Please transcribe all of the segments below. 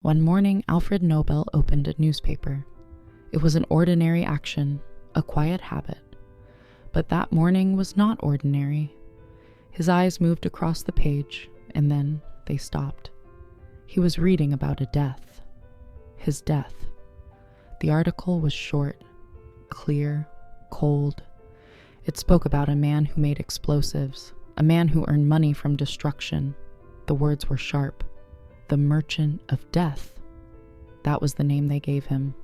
One morning, Alfred Nobel opened a newspaper. It was an ordinary action, a quiet habit. But that morning was not ordinary. His eyes moved across the page, and then they stopped. He was reading about a death. His death. The article was short, clear, cold. It spoke about a man who made explosives, a man who earned money from destruction. The words were sharp. The Merchant of Death. That was the name they gave him.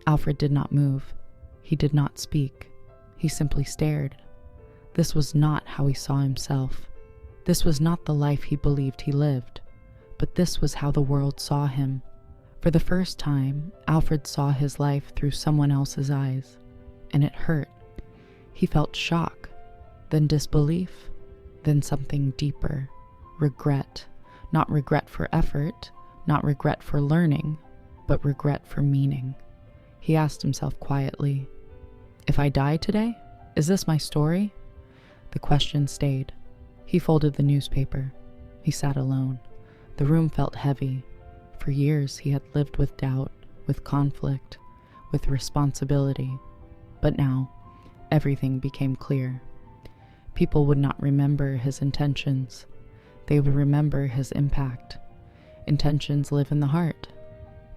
Alfred did not move. He did not speak. He simply stared. This was not how he saw himself. This was not the life he believed he lived. But this was how the world saw him. For the first time, Alfred saw his life through someone else's eyes, and it hurt. He felt shock, then disbelief, then something deeper, regret. Not regret for effort, not regret for learning, but regret for meaning. He asked himself quietly, "If I die today, is this my story?" The question stayed. He folded the newspaper. He sat alone. The room felt heavy. For years he had lived with doubt, with conflict, with responsibility. But now, everything became clear. People would not remember his intentions. They would remember his impact. Intentions live in the heart.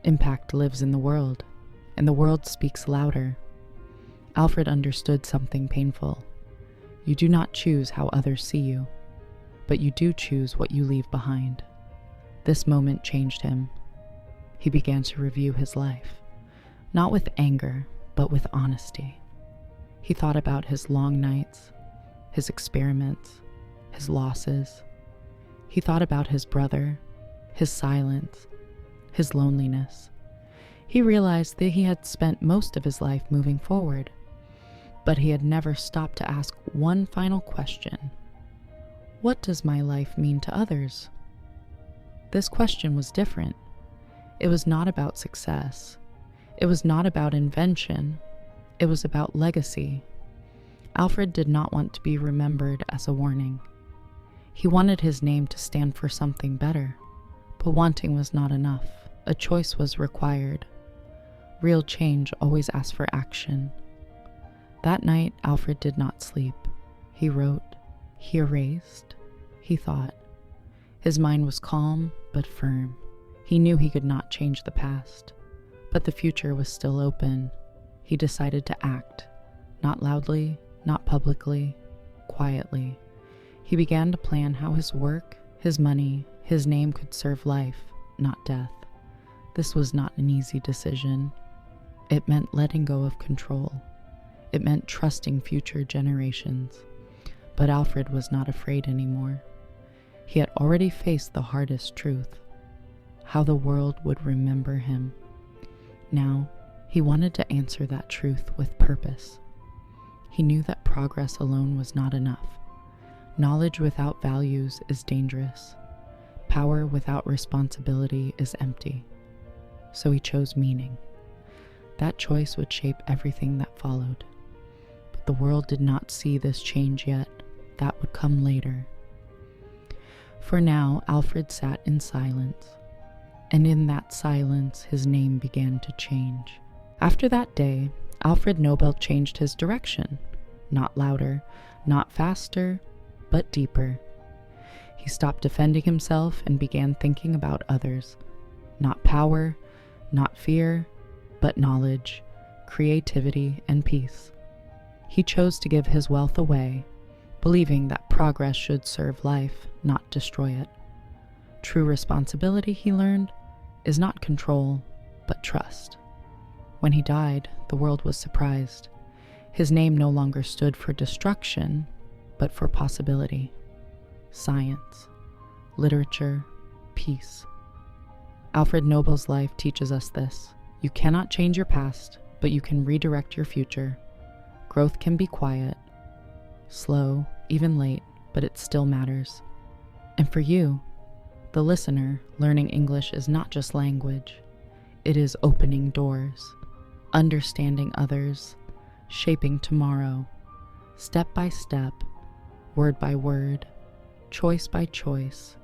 Impact lives in the world, and the world speaks louder. Alfred understood something painful. You do not choose how others see you, but you do choose what you leave behind. This moment changed him. He began to review his life, not with anger, but with honesty. He thought about his long nights, his experiments, his losses. He thought about his brother, his silence, his loneliness. He realized that he had spent most of his life moving forward, but he had never stopped to ask one final question. What does my life mean to others? This question was different. It was not about success. It was not about invention. It was about legacy. Alfred did not want to be remembered as a warning. He wanted his name to stand for something better, but wanting was not enough. A choice was required. Real change always asks for action. That night, Alfred did not sleep. He wrote, he erased, he thought. His mind was calm but firm. He knew he could not change the past, but the future was still open. He decided to act, not loudly, not publicly, quietly. He began to plan how his work, his money, his name could serve life, not death. This was not an easy decision. It meant letting go of control. It meant trusting future generations. But Alfred was not afraid anymore. He had already faced the hardest truth, how the world would remember him. Now, he wanted to answer that truth with purpose. He knew that progress alone was not enough. Knowledge without values is dangerous. Power without responsibility is empty. So he chose meaning. That choice would shape everything that followed. But the world did not see this change yet. That would come later. For now, Alfred sat in silence. And in that silence, his name began to change. After that day, Alfred Nobel changed his direction. Not louder, not faster, but deeper. He stopped defending himself and began thinking about others. Not power, not fear, but knowledge, creativity, and peace. He chose to give his wealth away, believing that progress should serve life, not destroy it. True responsibility, he learned, is not control, but trust. When he died, the world was surprised. His name no longer stood for destruction, but for possibility. Science, literature, peace. Alfred Nobel's life teaches us this. You cannot change your past, but you can redirect your future. Growth can be quiet, slow, even late, but it still matters. And for you, the listener, learning English is not just language. It is opening doors, understanding others, shaping tomorrow, step by step, word by word, choice by choice,